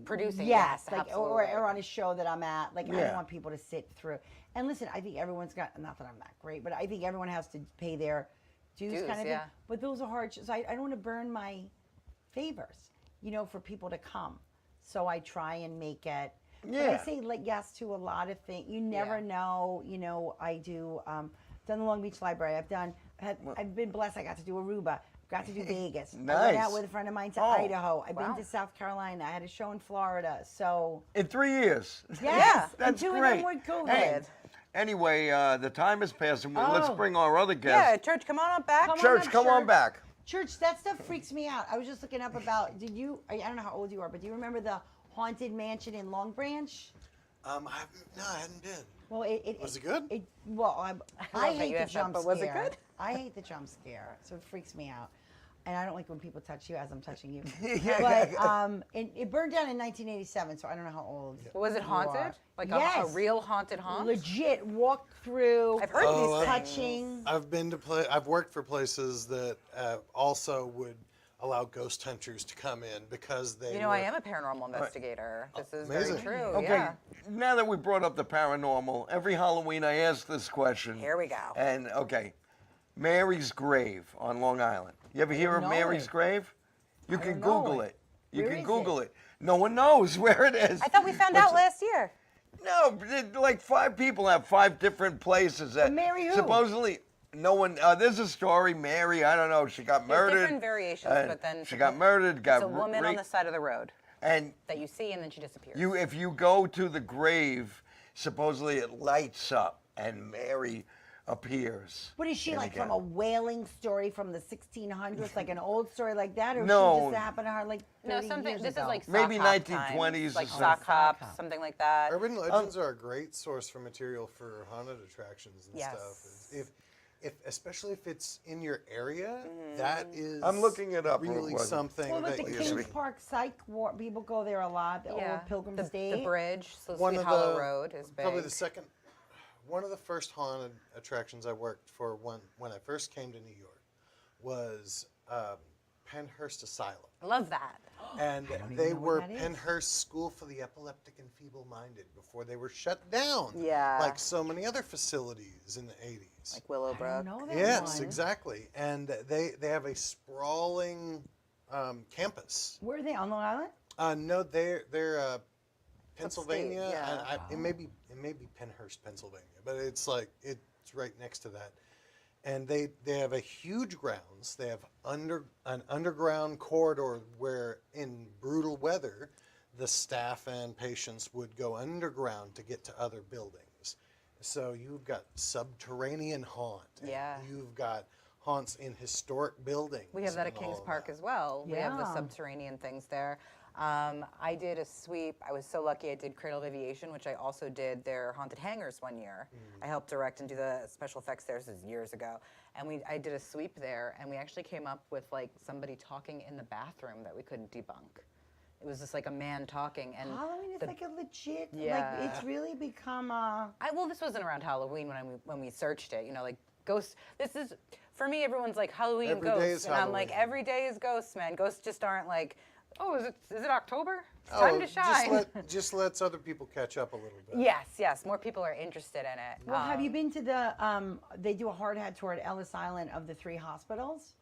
producing, Yes, yes, like absolutely. or on a show that I'm at. Like I Yeah. don't want people to sit through. And listen, I think everyone's got, not that I'm that great, but I think everyone has to pay their dues kind of yeah. thing. But those are hard shows. I don't want to burn my favors, for people to come. So I try and make it. But I Yeah. say yes to a lot of things. You never Yeah. know. I do done the Long Beach Library. I've been blessed. I got to do Aruba. Got to do Vegas. I went Nice. out with a friend of mine to Oh, Idaho. I've wow. been to South Carolina. I had a show in Florida. So In 3 years. yes, and That's 2 of great. them with COVID. Hey, anyway, the time is passing. Let's Oh. bring our other Yeah, guest. Church, come on up back. Come on Church, up, come on Church. back. Church, that stuff freaks me out. I was just looking up about. Did you? I don't know how old you are, but do you remember the haunted mansion in Long Branch? I hadn't been. Well, Was it good? I love that hate you the asked that, jump but scare. was it good? I hate the jump scare, so it freaks me out. And I don't like when people touch you as I'm touching you. Yeah. But it burned down in 1987, so I don't know how old. Was it you haunted? are. Like Yes. a real haunted haunt? Legit walked through. I've heard these things. touching. I've been to I've worked for places that also would allow ghost hunters to come in because they. I am a paranormal investigator. This is Amazing. very true. Okay, Yeah. now that we brought up the paranormal, every Halloween I ask this question. Here we go. And okay, Mary's grave on Long Island. You ever hear of know Mary's it. grave? You I can don't know Google it. it. You Where can is Google it? it. No one knows where it is. I thought we found out last year. No, like 5 people have 5 different places that Mary who? supposedly no one. There's a story. Mary, I don't know. She got There's murdered. different variations, but then she got murdered. Got It's a woman on raped, the side of the road and that you see, and then she disappears. if you go to the grave, supposedly it lights up and Mary appears. What is she And like again. from a whaling story from the 1600s, like an old story like that, or No. she just happened to her like 30 No, something. years This ago? is like sock Maybe hop 1920s times, or like something. sock hop, Sock hop. something like that. Urban legends are a great source for material for haunted attractions and Yes. stuff. If especially if it's in your area, that is. I'm looking it up real Really quick. something Well, look, that the you Kings should- Park Psych Ward, people go there a lot. The Yeah. old Pilgrim the State. bridge, so One Sweet of Hollow the- Road is big. Probably one of the first haunted attractions I worked for when I first came to New York was Penhurst Asylum. I love that. And even they know what were that is. Penhurst School for the Epileptic and Feeble-Minded before they were shut down. Yeah. Like so many other facilities in the 80s. Like Willowbrook. I don't know that Yes, one. exactly. And they have a sprawling campus. Where are they, on Long Island? No, they're Pennsylvania. yeah. And it may be Penhurst, Pennsylvania, but it's right next to that. And they have a huge grounds. They have an underground corridor where in brutal weather, the staff and patients would go underground to get to other buildings. So you've got subterranean haunt. and Yeah. You've got haunts in historic buildings. We have that at and all Kings of Park that. as well. We have the Yeah. subterranean things there. I did a sweep. I was so lucky I did Cradle of Aviation, which I also did their Haunted Hangars one year. I helped direct and do the special effects there. This is years ago. And I did a sweep there, and we actually came up with like somebody talking in the bathroom that we couldn't debunk. It was just like a man talking. And Halloween is like a legit, Yeah. like it's really become a... well, this wasn't around Halloween when we searched it. Like ghosts. This is for me. Everyone's like Halloween Every ghosts, day is and I'm like Halloween. every day is ghosts, man. Ghosts just aren't like, oh, is it October? It's time to shine. Just lets other people catch up a little bit. Yes. More people are interested in it. Well, have you been to the, they do a hard hat tour at Ellis Island of the 3 hospitals?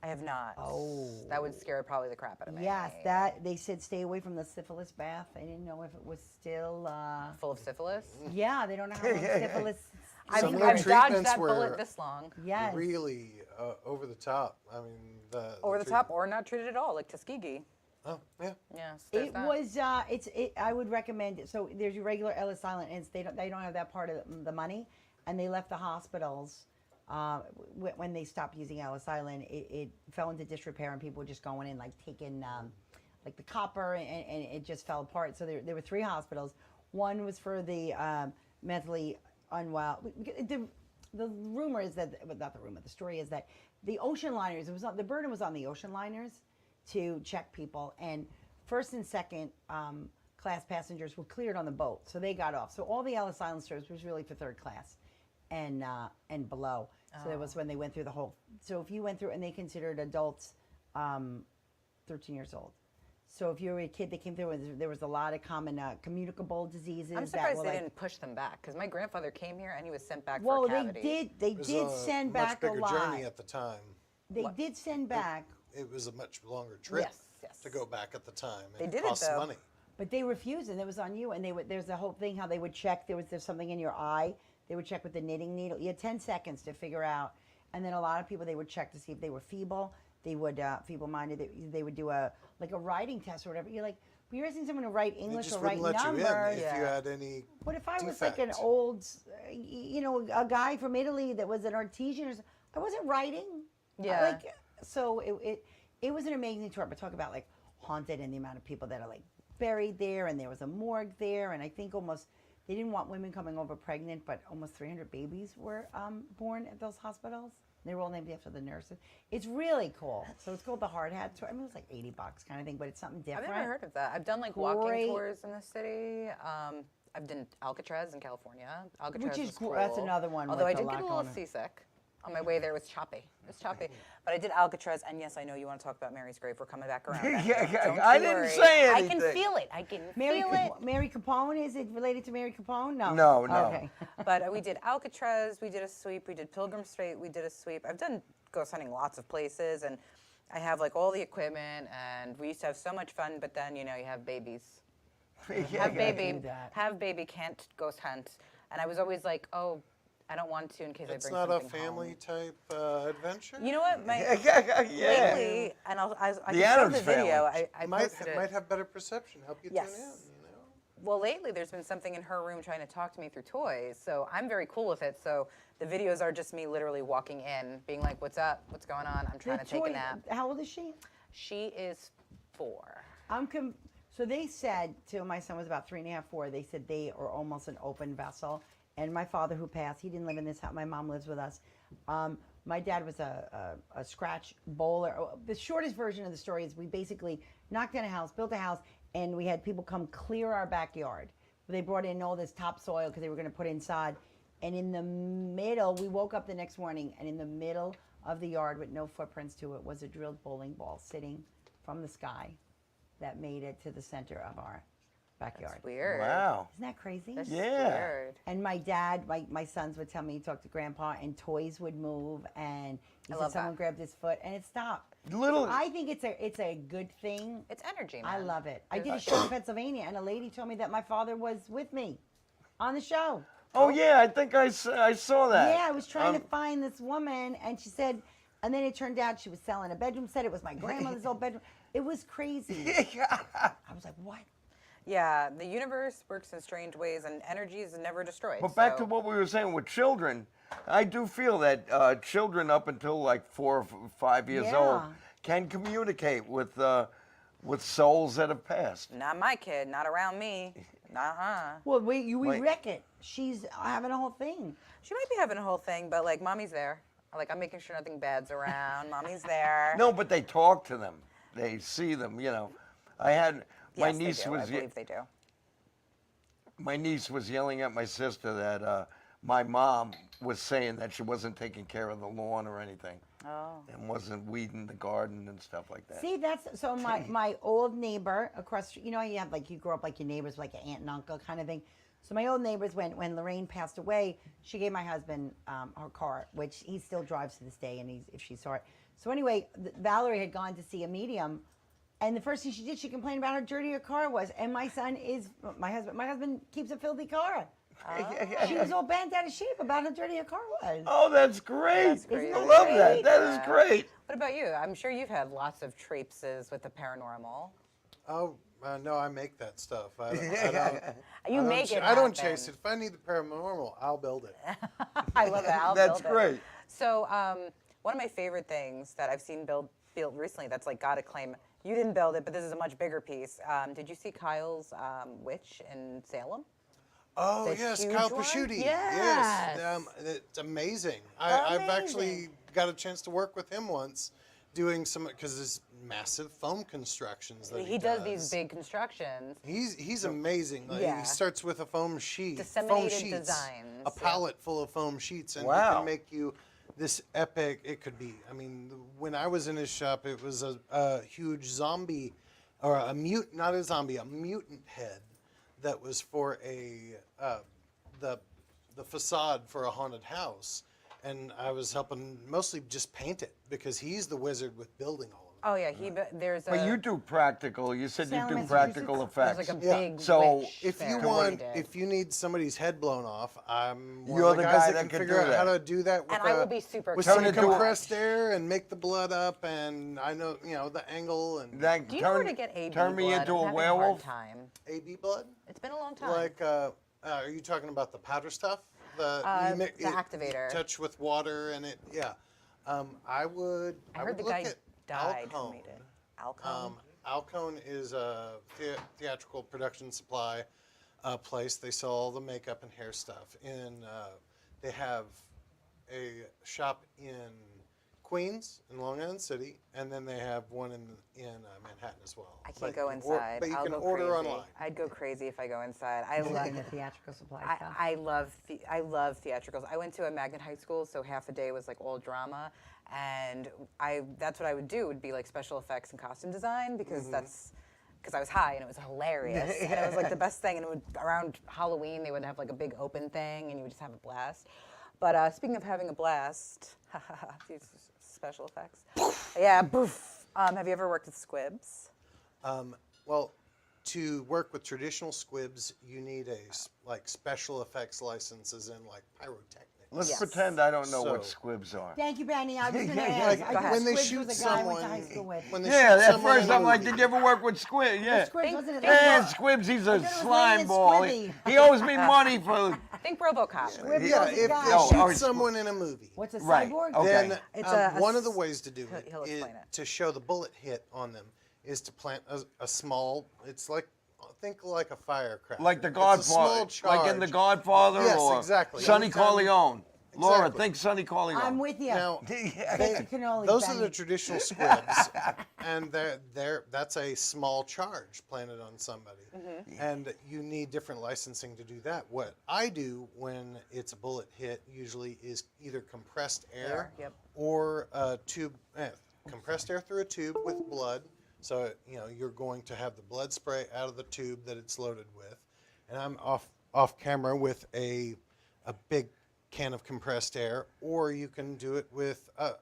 I have not. Oh. That would scare probably the crap out of me. Yes, that, they said stay away from the syphilis bath. They didn't know if it was still, Full of syphilis. yeah, they don't know how long syphilis... Some of I've the dodged treatments that bullet were this long. Yes. really over the top. I mean, Over the top, or not treated at all, like Tuskegee. Oh, yeah. Yes. there's It that. was. I would recommend it. So there's your regular Ellis Island, and they don't have that part of the money, and they left the hospitals when they stopped using Ellis Island. It fell into disrepair, and people were just going in like taking like the copper, and it just fell apart. So there were 3 hospitals. One was for the mentally unwell. the rumor is that, well, not the rumor, the story is that the ocean liners, the burden was on the ocean liners to check people, and first and second class passengers were cleared on the boat, so they got off. So all the Ellis Island service was really for third class and below. So that was when they went through the whole. So if you went through, and they considered adults 13 years old. So if you were a kid that came through, there was a lot of common communicable diseases. I'm surprised that they were didn't push them back, because my grandfather came here and he was sent back well, for a cavity. they It was did a send back much a bigger lot. journey at the time. They did send back, It was a much longer trip Yes. to go back at the time. They It did it, cost though. money. but they refused, and it was on you. And there's a whole thing how they would check. There's something in your eye. They would check with the knitting needle. You had 10 seconds to figure out. And then a lot of people, they would check to see if they were feeble. They would feeble-minded. They would do a writing test or whatever. You're like, well, you're asking someone to write They English just or write wouldn't let numbers. you in if you had any. What if I was like an defect. old, a guy from Italy that was an artesian? Or something? I wasn't writing. Yeah. Like, so it was an amazing tour. But talk about like haunted and the amount of people that are like buried there, and there was a morgue there, and I think almost they didn't want women coming over pregnant, but almost 300 babies were born at those hospitals. They were all named after the nurses. It's really cool. So it's called the Hard Hat Tour. I mean, it was like $80 kind of thing, but it's something I've different. never heard of that. I've done like walking Great. tours in the city. I've done Alcatraz in California. Alcatraz Which is was cool. cool. That's another one Although with I a did lot get a little going on. seasick on my way there. It was choppy. It was choppy. But I did Alcatraz, and yes, I know you want to talk about Mary's grave. We're coming back around. Don't I you didn't worry. say I can anything. feel it. I can Mary, feel it. Mary Capone, is it related to Mary Capone? No. No, no. Okay. But we did Alcatraz, we did a sweep, we did Pilgrim Street, we did a sweep. I've done ghost hunting lots of places, and I have like all the equipment, and we used to have so much fun, but then, you have babies. Have baby can't ghost hunt. And I was always like, oh, I don't want to in case It's I bring not a something family home. type adventure. You know what? Yeah. Lately, and I The can show Addams the video. family. I might posted it. have better perception. Help you Yes. tune in. Well, lately there's been something in her room trying to talk to me through toys, so I'm very cool with it. So the videos are just me literally walking in, being like, "What's up? What's going on? I'm trying to take a nap." How old is she? She is 4. So they said till my son was about 3.5, 4. They said they are almost an open vessel. And my father, who passed, he didn't live in this house. My mom lives with us. My dad was a scratch bowler. The shortest version of the story is we basically knocked down a house, built a house, and we had people come clear our backyard. They brought in all this topsoil because they were going to put inside. And in the middle, we woke up the next morning, and in the middle of the yard with no footprints to it was a drilled bowling ball sitting from the sky that made it to the center of our backyard. That's weird. Wow. Isn't that crazy? That's Yeah. weird. And my dad, my sons would tell me he talked to Grandpa, and toys would move, and he said love someone that. grabbed his foot, and it stopped. Little. I think it's a good thing. It's energy, man. I love it. I did a show in Pennsylvania, and a lady told me that my father was with me on the show. Oh yeah, I think I saw that. Yeah, I was trying to find this woman, and she said, and then it turned out she was selling a bedroom set. It was my grandmother's old bedroom. It was crazy. I was like, what? Yeah, the universe works in strange ways, and energy is never destroyed. But back so- to what we were saying with children, I do feel that children up until like 4 or 5 years old Yeah. can communicate with souls that have passed. Not my kid, not around me. Nuh-uh. Well, we Wait. wreck it. She's having a whole thing. She might be having a whole thing, but like, mommy's there. Like, I'm making sure nothing bad's around. Mommy's there. No, but they talk to them. They see them. I had my Yes, they niece do. was I believe they do. my niece was yelling at my sister that my mom was saying that she wasn't taking care of the lawn or anything. Oh. And wasn't weeding the garden and stuff like that. See, that's so my old neighbor across, you have like you grow up like your neighbors, like your aunt and uncle kind of thing. So my old neighbors, when Lorraine passed away, she gave my husband her car, which he still drives to this day, and if she saw it. So anyway, Valerie had gone to see a medium, and the first thing she did, she complained about how dirty her car was. And my husband keeps a filthy car. She was all bent out of shape about how dirty her car was. Oh, that's great. That's crazy. I love great? that. That is great. What about you? I'm sure you've had lots of traipses with the paranormal. Oh, no, I make that stuff. I don't, You make it I don't happen. chase it. If I need the paranormal, I'll build it. I love it. I'll That's build it. great. So one of my favorite things that I've seen built recently that's like got a claim. You didn't build it, but this is a much bigger piece. Did you see Kyle's witch in Salem? Oh The yes, huge Kyle one? Pasciuti. Yes. Yes, it's amazing. I've actually got a chance to work with him once, doing some because there's massive foam constructions that He does these big constructions. He's amazing. Like, Yeah. He starts with a foam sheet, Disseminated designs, a palette full of foam sheets, and he Wow. can make you this epic. It could be. I mean, when I was in his shop, it was a huge zombie, or a mutant, not a zombie, a mutant head that was for the facade for a haunted house, and I was helping mostly just paint it because he's the wizard with building all of it. Oh yeah, there's a. But you do practical. You said you Salem, do practical Massachusetts. There's effects. like a big So, witch If you fair want, that we did. if you need somebody's head blown off, I'm one You're of the the guys guy that that can could figure do out that. how to do that with, And I will be super with Turn some it to a- compressed air and make the blood up, and I know the angle and that Do you know where turn, to get AB turn me blood? into I'm a having werewolf. hard time. AB blood. It's been a long time. Like, are you talking about the powder stuff? The the activator. Touch with water and it. Yeah. I would. I heard the would guy look at died who Alcone. made it. Alcone. Alcone is a theatrical production supply place. They sell all the makeup and hair stuff. They have a shop in Queens in Long Island City, and then they have one in Manhattan as well. I can't go inside. But you I'll can go order crazy. online. I'd go crazy if I go inside. I In love. the theatrical supply stuff. I love theatricals. I went to a magnet high school, so half a day was like all drama, and that's what I would do. Would be like special effects and costume design because because I was high and it was hilarious and it was like the best thing. And around Halloween they would have like a big open thing and you would just have a blast. But speaking of having a blast, these special effects. Yeah, boof. Have you ever worked with squibs? Well, to work with traditional squibs, you need special effects licenses in like pyrotechnics. Let's Yes. pretend I don't know what So- squibs are. Thank you, Benny. I was going to Yeah, ask. yeah, I go thought ahead. When they Squibs shoot was a guy I went to someone, high school with. when they Yeah, shoot at someone first in a I'm like, movie- did you ever work with Squib? Yeah. Squibs wasn't it? Yeah, Squibs, he's a thought it was slime Ryan ball. Squibby. He owes me money for. Think RoboCop. Squibs Yeah, was a if guy. they No, shoot oh, someone in a movie, What's a Right. cyborg? Okay. then It's one of the ways to do it he'll is explain it. to show the bullet hit on them is to plant a small. It's like think like a firecracker. Like the It's a Godfather, small like in the charge. Godfather, Yes, or exactly. Sonny Anytime- Corleone. Laura, Exactly. think Sonny Corleone. I'm with you. Now, Take the cannoli, those are Benny. the traditional squibs, and that's a small charge planted on somebody, and you need different licensing to do that. What I do when it's a bullet hit usually is either compressed air, Yep. or a tube, compressed air through a tube with blood. So you're going to have the blood spray out of the tube that it's loaded with, and I'm off camera with a big can of compressed air, or you can do it with a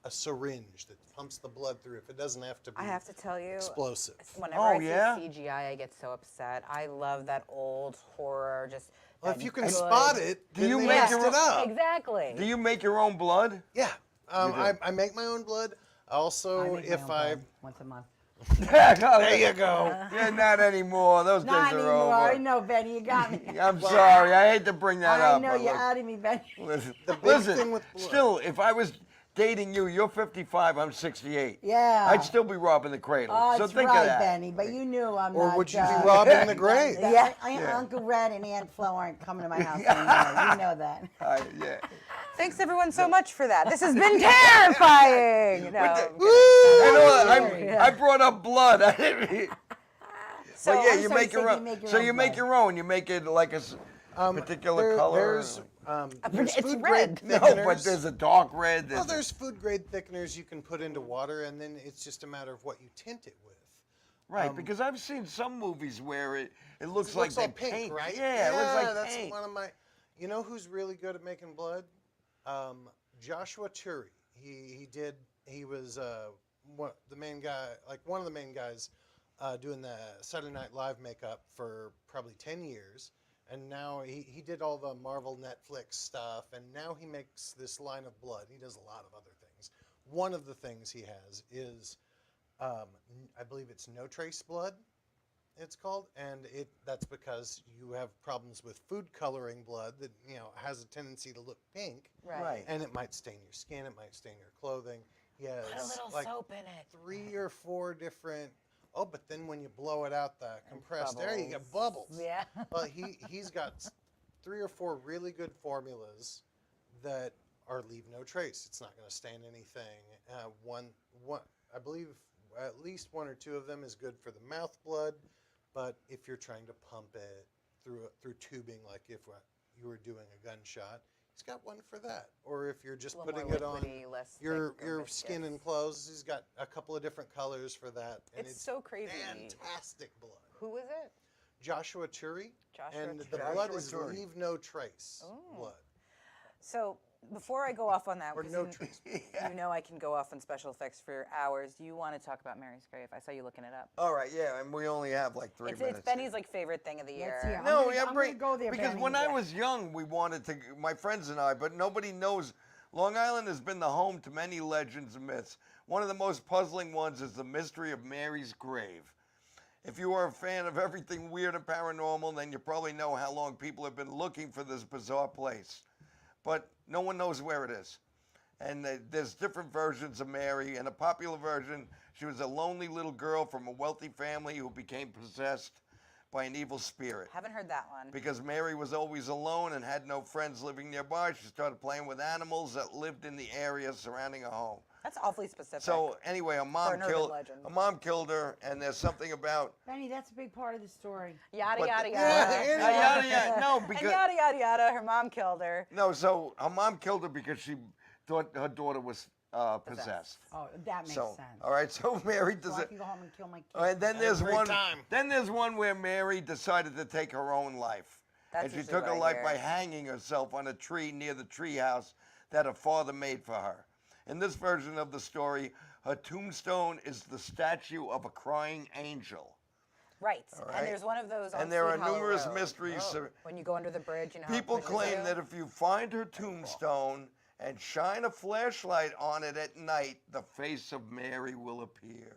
syringe that pumps the blood through. If it doesn't have to be I have to tell you, explosive. whenever Oh, I yeah? see CGI, I get so upset. I love that old horror. Just Well, that if you can good- spot it, Do then you they make messed your it up. Exactly. Do you make your own blood? Yeah, I make my own blood. Also, I make my own blood once a month. There you go. Yeah, not anymore. Those Not days are anymore. I over. know, Benny. You got me. I'm sorry. I hate to bring that I up. know but you're look, out of me, Benny. Listen, big thing with blood- still, if I was dating you, you're 55, I'm 68. Yeah. I'd still be robbing the cradle. Oh, so that's think right, of that. Benny. But you knew I'm Or not. would you be robbing the grave? Yeah. Uncle Red and Aunt Flo aren't coming to my house anymore. You know that. Yeah. Thanks everyone so much for that. This has been terrifying. No, I brought up blood. I didn't mean- so but yeah, I'm you sorry, make your so you own. make your So own you make blood. your own. You make it like a particular color. There's it's food red. grade No, thickeners. but there's a dark red. Well, there's food grade thickeners you can put into water, and then it's just a matter of what you tint it with. Right, because I've seen some movies where it looks It like looks they all pink, paint. right? Yeah, it looks like that's paint. one of my. You know who's really good at making blood? Joshua Turi. He was one of the main guys doing the Saturday Night Live makeup for probably 10 years. And now he did all the Marvel Netflix stuff, and now he makes this line of blood. He does a lot of other things. One of the things he has is, I believe it's No Trace blood, it's called, and that's because you have problems with food coloring blood that has a tendency to look pink, Right. and it might stain your skin, it might stain your clothing. He has Put a little like soap in it. 3 or 4 different oh, but then when you blow it out the compressed air, you get bubbles. Yeah. Well, he's got 3 or 4 really good formulas that are leave no trace. It's not going to stain anything. One, I believe at least 1 or 2 of them is good for the mouth blood, but if you're trying to pump it through tubing, like if you were doing a gunshot, he's got one for that. Or if you're just A little putting more it on liquidy, less your thick or skin viscous. and clothes, he's got a couple of different colors for that. And It's so crazy. Fantastic blood. Who is it? Joshua Turi. Joshua And the Turi. blood is Joshua Turi. leave no trace blood. So before I go off on that, Or 'cause no you, trace. you know I can go off on special effects for hours. Do you want to talk about Mary's grave? I saw you looking it up. All right, yeah, and we only have like 3 minutes. It's Benny's like favorite thing of the year. Let's hear. No, I'm yeah, gonna bring, go there, because Benny. when I was young, we wanted to, my friends and I, but nobody knows. Long Island has been the home to many legends and myths. One of the most puzzling ones is the mystery of Mary's grave. If you are a fan of everything weird and paranormal, then you probably know how long people have been looking for this bizarre place. But no one knows where it is. And there's different versions of Mary. In a popular version, she was a lonely little girl from a wealthy family who became possessed by an evil spirit. Haven't heard that one. Because Mary was always alone and had no friends living nearby, she started playing with animals that lived in the area surrounding her home. That's awfully specific. So anyway, her For mom an urban legend. killed her, and there's something about Benny, that's a big part of the story. Yada but yada the- yada. yada yada. No, And because yada yada yada. Her mom killed her. no. So her mom killed her because she thought her daughter was possessed. Oh, that makes So sense. all right, so Mary does So I it. can go home and kill my kid. And then there's great one. time. Then there's one where Mary decided to take her own life, That's and she usually took what her I life hear. by hanging herself on a tree near the treehouse that her father made for her. In this version of the story, her tombstone is the statue of a crying angel. Right. right. And there's one of those on And there are Sweet Hollow numerous Road. mysteries. When you go under the bridge, you know. how it People pushes claim you. that if you find her tombstone and shine a flashlight on it at night, the face of Mary will appear.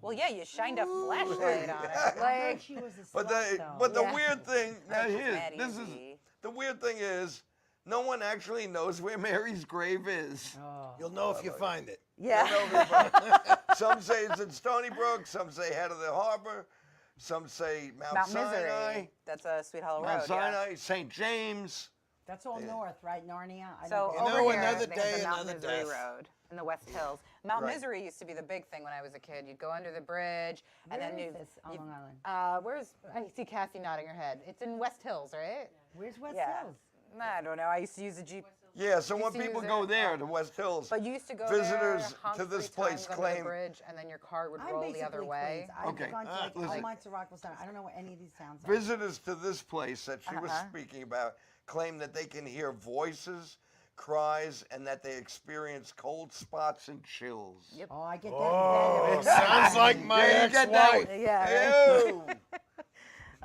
Well, yeah, you shined a flashlight on it. I heard Like, she was a But slut, the though. but the Yeah. weird thing now She's here, mad this is easy. the weird thing is no one actually knows where Mary's grave is. Oh. You'll know if you find it. yeah. Some say it's in Stony Brook, some say head of the harbor, some say Mount, Mount Sinai, Misery. That's a Sweet Hollow Mount Road. Yeah. Sinai, St. James. That's all north, right? Narnia? I So don't You go know, over here, another they have day, the Mount another Misery death. Road in the West Hills. Mount Right. Misery used to be the big thing when I was a kid. You'd go under the bridge, and Where then is you. this on Long Island? Where's? I see Kathy nodding her head. It's in West Hills, right? Where's West Yeah. Hills? I don't know. I used to use a Jeep. Yeah, so when Used to people use go it, there to West Hills, But you used to go Visitors there, honk to this 3 place times under the claim- bridge, and then your car would I'm roll basically the other way. Queens. I've Okay. gone to like listen. Almont to Rockville Center. I don't know what any of these towns are. visitors to this place that she was Uh-huh. speaking about claim that they can hear voices, cries, and that they experience cold spots and chills. Yep. Oh, I get that. Oh, in bed. sounds like my Yeah, you get that. ex-wife. Yeah. Ew.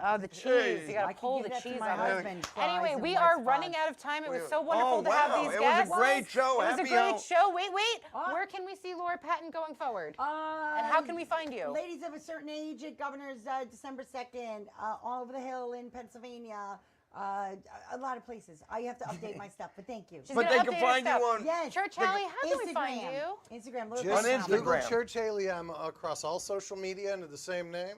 Oh, the cheese. Hey. You gotta I can pull give the that to cheese my out. husband. Cries Anyway, and we wet are spots. running out of time. It was so Oh, wonderful to have wow. these It was a guests. great show. It was a Happy great hour. show. Wait. Oh. Where can we see Laura Patton going forward? And how can we find you? Ladies of a certain age at Governor's December 2nd, all over the hill in Pennsylvania. A lot of places. I have to update my stuff, but thank you. She's But gonna they can update her find you stuff. on Yes. Church Alley, how can we find Instagram. you? Instagram. Little Just On Bit Comedy. Google Instagram. Church Haley. I'm across all social media under the same name.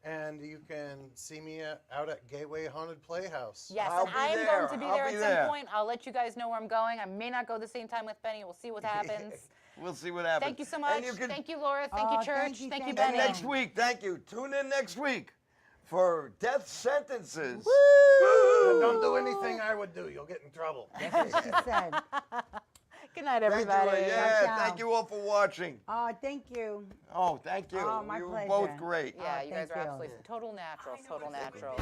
And you can see me out at Gateway Haunted Playhouse. Yes, I'll and be I am there. going to be I'll there be at there. some point. I'll let you guys know where I'm going. I may not go the same time with Benny. We'll see what happens. We'll see what happens. Thank you so much. And you can, Thank you, Laura. Thank you, Oh, Church. thank you, Thank you, thank and Benny. next week, thank you. Tune in next week for death sentences. And don't do anything I would do. You'll get in trouble. That's what she said. Good night, Thank you. everybody. Yeah, Ciao. thank you all for watching. Oh, thank you. Oh, thank you. Oh, my you were pleasure. both great. Yeah, Oh, you guys thank are you. absolutely total naturals. Total naturals.